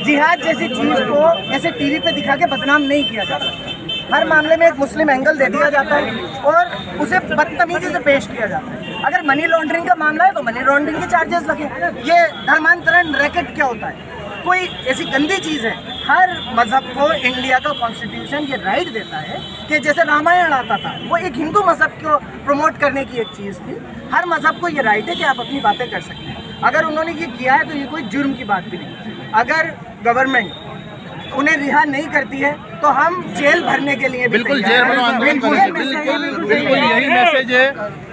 जिहाद जैसी चीज को ऐसे टीवी पे दिखा के बदनाम नहीं किया जाता। हर मामले में एक मुस्लिम एंगल दे दिया जाता है और उसे बदतमीजी से पेश किया जाता है। अगर मनी लॉन्ड्रिंग का मामला है तो मनी लॉन्ड्रिंग के चार्जेस लगे। ये धर्मांतरण रैकेट क्या होता है, कोई ऐसी गंदी चीज़ है। हर मजहब को इंडिया का कॉन्स्टिट्यूशन ये राइट देता है कि जैसे रामायण आता था, वो एक हिंदू मजहब को प्रमोट करने की एक चीज़ थी। हर मजहब को ये राइट है कि आप अपनी बातें कर सकते हैं। अगर उन्होंने ये किया है तो ये कोई जुर्म की बात भी नहीं। अगर गवर्नमेंट उन्हें रिहा नहीं करती है तो हम जेल भरने के लिए बिल्कुल जेल बिल्कुल यही मैसेज है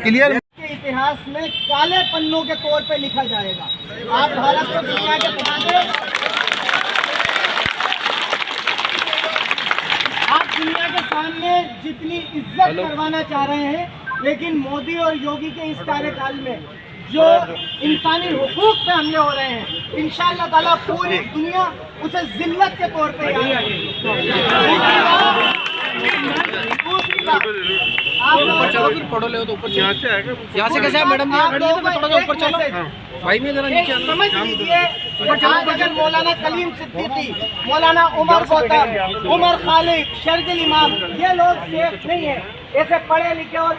क्लियर। के इतिहास में काले पन्नों के तौर पे लिखा जाएगा। आप भारत को दुनिया के बताते, आप दुनिया के सामने जितनी इज्जत करवाना चाह रहे हैं, लेकिन मोदी और योगी के इस कार्यकाल में जो इंसानी हुकूक पे हमले हो रहे हैं, इंशाअल्लाह ताला पूरी दुनिया उसे जिल्लत के तौर पे याद रखेगी। पढ़ो ले तो ऊपर यहाँ से कैसे है मैडम जी, थोड़ा सा ऊपर चलो भाई में जरा नीचे समझ लीजिए। आज अगर मौलाना कलीम सिद्दीकी, मौलाना उमर गौतम, उमर खालिद, शरजील इमाम, ये लोग सेफ नहीं है। ऐसे पढ़े लिखे और